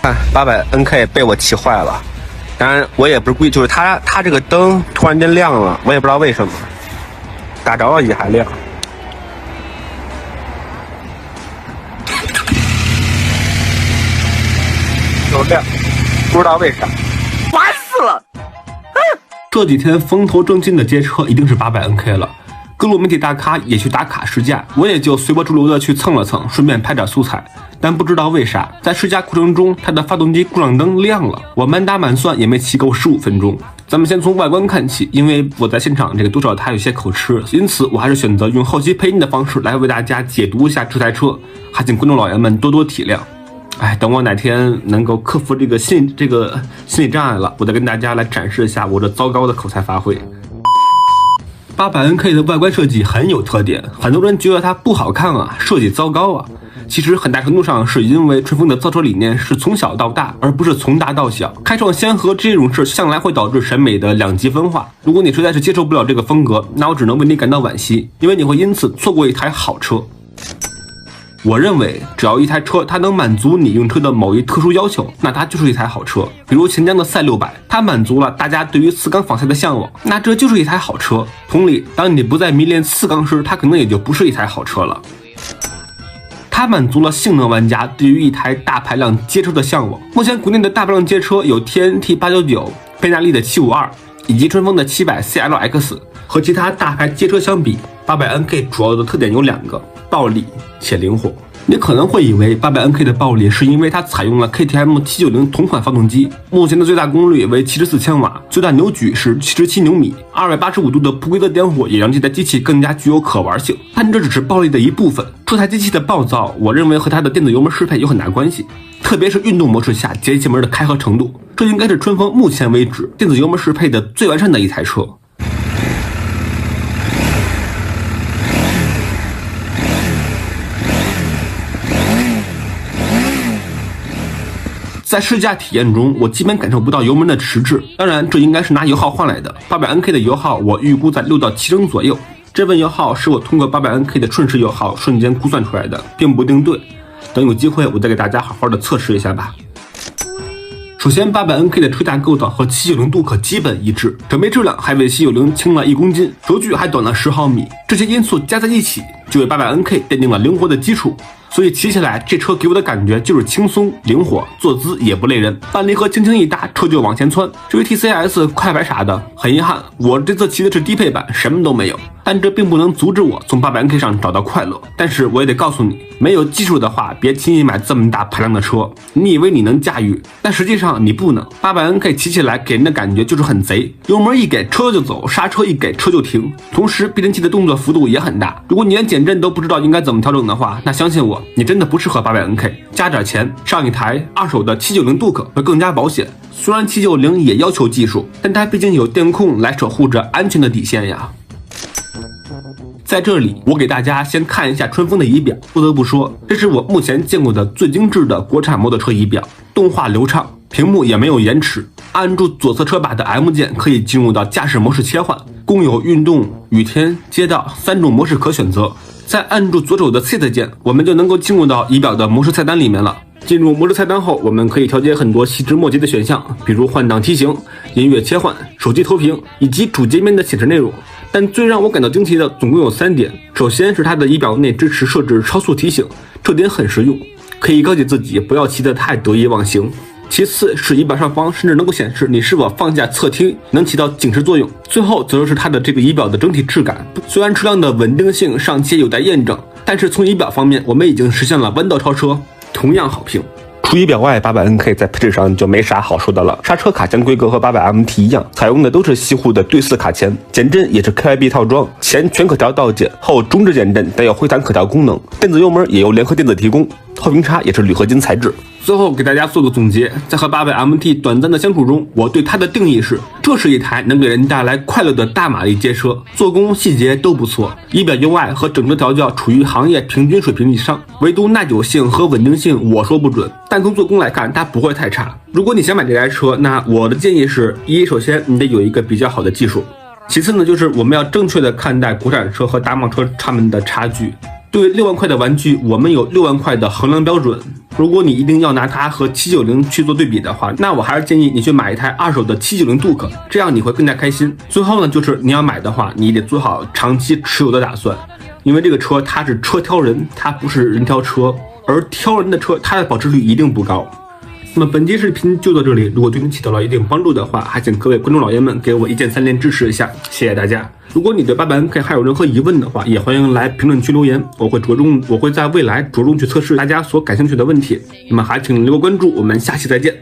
看800NK 被我气坏了，当然我也不是故意，就是它这个灯突然间亮了，我也不知道为什么，打着了也还亮。就亮，不知道为啥，烦死了！这几天风头正劲的街车一定是800NK了。各路媒体大咖也去打卡试驾，我也就随波逐流的去蹭了蹭，顺便拍点素材。但不知道为啥，在试驾过程中，它的发动机故障灯亮了，我满打满算也没骑够15分钟。咱们先从外观看起，因为我在现场多少它有些口吃，因此我还是选择用后期配音的方式来为大家解读一下这台车，还请观众老爷们多多体谅。等我哪天能够克服这个心理障碍了，我再跟大家来展示一下我这糟糕的口才发挥。800NK 的外观设计很有特点，很多人觉得它不好看啊，设计糟糕啊。其实很大程度上是因为春风的造车理念是从小到大，而不是从大到小。开创先河这种事向来会导致审美的两极分化。如果你实在是接受不了这个风格，那我只能为你感到惋惜，因为你会因此错过一台好车。我认为只要一台车它能满足你用车的某一特殊要求，那它就是一台好车。比如钱江的赛600，它满足了大家对于4缸仿赛的向往，那这就是一台好车。同理，当你不再迷恋4缸时，它可能也就不是一台好车了。它满足了性能玩家对于一台大排量街车的向往。目前国内的大排量街车有 TNT 899、倍纳利的752以及春风的700 CLX。和其他大牌街车相比，800NK 主要的特点有2个：暴力且灵活。你可能会以为800NK 的暴力是因为它采用了 KTM 790同款发动机，目前的最大功率为74千瓦，最大扭矩是77牛米，285度的不规则点火也让这台机器更加具有可玩性。但这只是暴力的一部分，这台机器的暴躁，我认为和它的电子油门适配有很大关系，特别是运动模式下节气门的开合程度，这应该是春风目前为止电子油门适配的最完善的一台车。在试驾体验中，我基本感受不到油门的迟滞，当然这应该是拿油耗换来的。800NK 的油耗我预估在6到7升左右，这份油耗是我通过800NK 的瞬时油耗瞬间估算出来的，并不一定对。等有机会我再给大家好好的测试一下吧。首先，800NK 的车架构造和790杜克基本一致，整备质量还为790轻了1公斤，轴距还短了10毫米，这些因素加在一起，就为800NK 奠定了灵活的基础。所以骑起来，这车给我的感觉就是轻松灵活，坐姿也不累人，半离合轻轻一搭，车就往前窜。至于 TCS 快排啥的，很遗憾，我这次骑的是低配版，什么都没有。但这并不能阻止我从800NK 上找到快乐。但是我也得告诉你，没有技术的话，别轻易买这么大排量的车。你以为你能驾驭，但实际上你不能。800NK 骑起来给人的感觉就是很贼，油门一给车就走，刹车一给车就停，同时避震器的动作幅度也很大。如果你连减震都不知道应该怎么调整的话，那相信我，你真的不适合800NK， 加点钱上一台二手的790杜克会更加保险。虽然790也要求技术，但它毕竟有电控来守护着安全的底线呀。在这里，我给大家先看一下春风的仪表。不得不说，这是我目前见过的最精致的国产摩托车仪表，动画流畅，屏幕也没有延迟。按住左侧车把的 M 键可以进入到驾驶模式切换，共有运动、雨天、街道3种模式可选择。再按住左手的 Set 键，我们就能够进入到仪表的模式菜单里面了。进入模式菜单后，我们可以调节很多细枝末节的选项，比如换挡梯形、音乐切换、手机投屏以及主界面的显示内容。但最让我感到惊奇的总共有3点。首先是它的仪表内支持设置超速提醒，这点很实用，可以告诫自己不要骑得太得意忘形。其次是仪表上方甚至能够显示你是否放下侧听，能起到警示作用。最后则是它的这个仪表的整体质感，虽然车辆的稳定性尚且有待验证，但是从仪表方面我们已经实现了弯道超车，同样好评。除仪表外，800NK 在配置上就没啥好说的了。刹车卡钳规格和800MT 一样，采用的都是西湖的对4卡钳，减震也是 KIB 套装，前全可调倒减，后中置减震带有回弹可调功能，电子油门也由联合电子提供，后屏叉也是铝合金材质。最后给大家做个总结，在和800MT 短暂的相处中，我对它的定义是，这是一台能给人带来快乐的大马力街车，做工细节都不错，仪表 UI 和整车调教处于行业平均水平以上，唯独耐久性和稳定性我说不准，但从做工来看它不会太差。如果你想买这台车，那我的建议是，首先你得有一个比较好的技术，其次呢就是我们要正确的看待国产车和大贸车它们的差距。对6万块的玩具，我们有6万块的衡量标准。如果你一定要拿它和790去做对比的话，那我还是建议你去买一台二手的790 Duke， 这样你会更加开心。最后呢，就是你要买的话，你得做好长期持有的打算，因为这个车它是车挑人，它不是人挑车，而挑人的车它的保值率一定不高。那么本期视频就到这里，如果对你起到了一定帮助的话，还请各位观众老爷们给我一键3连支持一下，谢谢大家。如果你对800NK还有任何疑问的话，也欢迎来评论区留言，我会在未来着重去测试大家所感兴趣的问题。那么还请留个关注，我们下期再见。